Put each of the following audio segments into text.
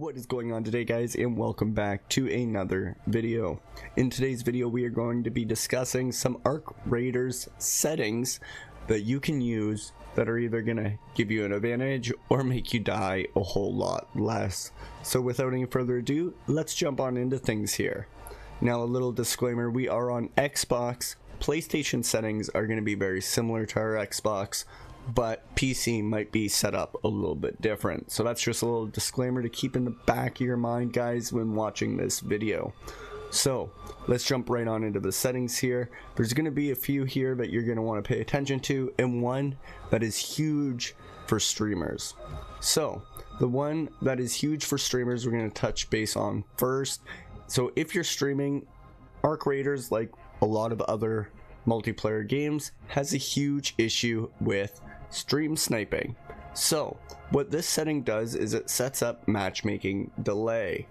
What is going on today, guys, and welcome back to another video. In today's video we are going to be discussing some Arc Raiders settings that you can use that are either going to give you an advantage or make you die a whole lot less. So without any further ado, let's jump on into things here. Now, a little disclaimer, we are on Xbox. PlayStation settings are going to be very similar to our Xbox, but PC might be set up a little bit different. So that's just a little disclaimer to keep in the back of your mind, guys, when watching this video. So let's jump right on into the settings here. There's going to be a few here that you're going to want to pay attention to, and one that is huge for streamers. So the one that is huge for streamers we're going to touch base on first. So if you're streaming, Arc Raiders, like a lot of other multiplayer games, has a huge issue with stream sniping. So what this setting does is it sets up matchmaking delay.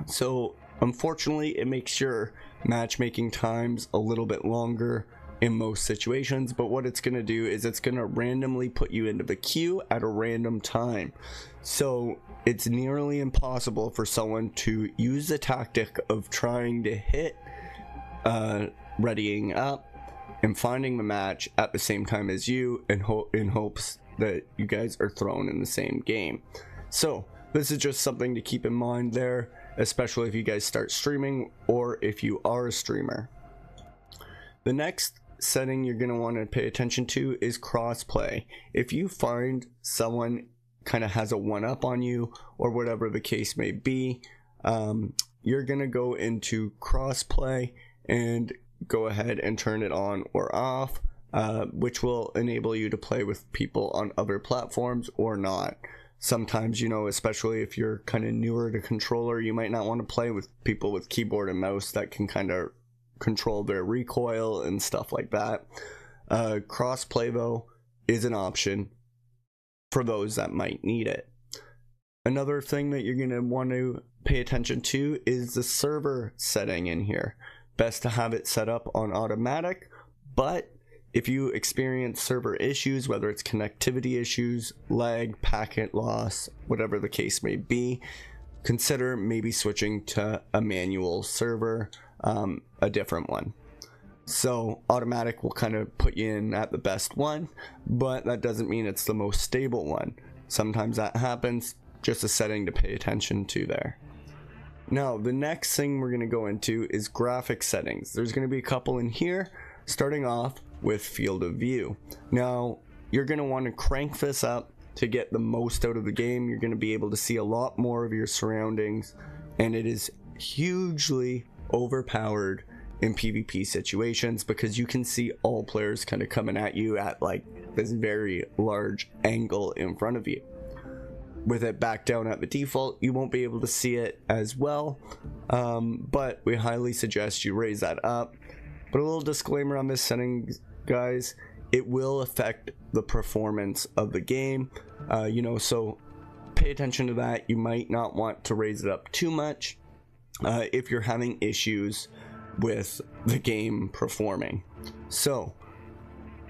So unfortunately it makes your matchmaking times a little bit longer in most situations, but what it's going to do is it's going to randomly put you into the queue at a random time. So it's nearly impossible for someone to use the tactic of trying to hit readying up and finding the match at the same time as you in hopes that you guys are thrown in the same game. So this is just something to keep in mind there, especially if you guys start streaming or if you are a streamer. The next setting you're going to want to pay attention to is crossplay. If you find someone kind of has a one-up on you or whatever the case may be, you're going to go into crossplay and go ahead and turn it on or off, which will enable you to play with people on other platforms or not. Sometimes, you know, especially if you're kind of newer to controller, you might not want to play with people with keyboard and mouse that can kind of control their recoil and stuff like that. Crossplay, though, is an option for those that might need it. Another thing that you're going to want to pay attention to is the server setting in here. Best to have it set up on automatic, but if you experience server issues, whether it's connectivity issues, lag, packet loss, whatever the case may be, consider maybe switching to a manual server, a different one. So automatic will kind of put you in at the best one, but that doesn't mean it's the most stable one. Sometimes that happens. Just a setting to pay attention to there. Now, the next thing we're going to go into is graphic settings. There's going to be a couple in here, starting off with field of view. Now, you're going to want to crank this up to get the most out of the game. You're going to be able to see a lot more of your surroundings, and it is hugely overpowered in PvP situations because you can see all players kind of coming at you at like this very large angle in front of you. With it back down at the default, you won't be able to see it as well, but we highly suggest you raise that up. But a little disclaimer on this setting, guys, it will affect the performance of the game, so pay attention to that. You might not want to raise it up too much if you're having issues with the game performing. So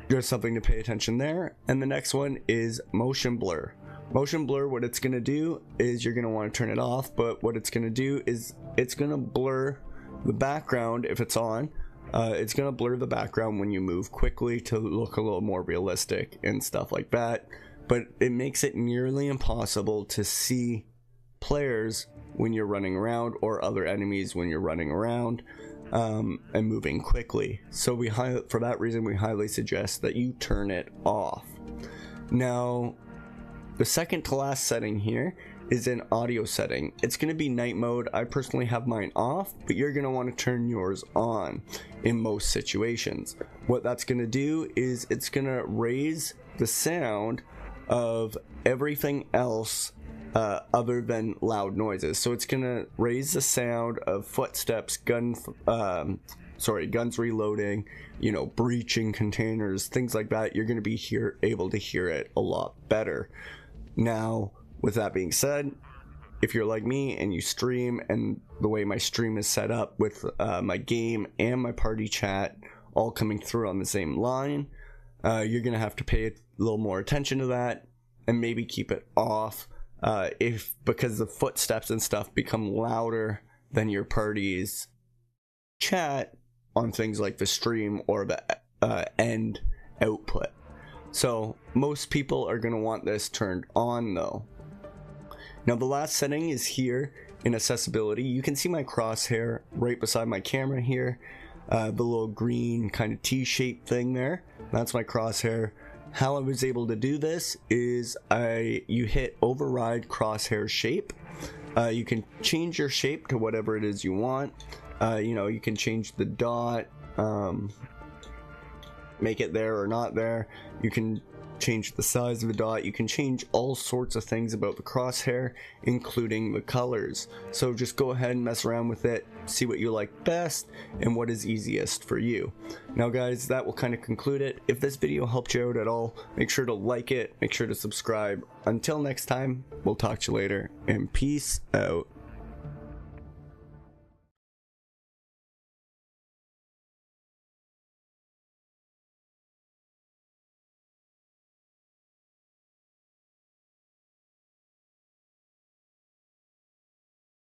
there's something to pay attention there. And the next one is motion blur. Motion blur, what it's going to do is you're going to want to turn it off, but what it's going to do is it's going to blur the background if it's on. It's going to blur the background when you move quickly to look a little more realistic and stuff like that, but it makes it nearly impossible to see players when you're running around or other enemies when you're running around and moving quickly. So for that reason, we highly suggest that you turn it off. Now, the second to last setting here is an audio setting. It's going to be night mode. I personally have mine off, but you're going to want to turn yours on in most situations. What that's going to do is it's going to raise the sound of everything else other than loud noises. So it's going to raise the sound of footsteps, guns reloading, breaching containers, things like that. You're going to be able to hear it a lot better. Now, with that being said, if you're like me and you stream, and the way my stream is set up with my game and my party chat all coming through on the same line, you're going to have to pay a little more attention to that and maybe keep it off if because the footsteps and stuff become louder than your party's chat on things like the stream or the end output. So most people are going to want this turned on though. Now the last setting is here in accessibility. You can see my crosshair right beside my camera here, the little green kind of T-shaped thing there. That's my crosshair. How I was able to do this is you hit override crosshair shape. You can change your shape to whatever it is you want. You can change the dot, make it there or not there. You can change the size of the dot. You can change all sorts of things about the crosshair, including the colors. So just go ahead and mess around with it, see what you like best and what is easiest for you. Now guys, that will kind of conclude it. If this video helped you out at all, make sure to like it, make sure to subscribe. Until next time, we'll talk to you later, and peace out.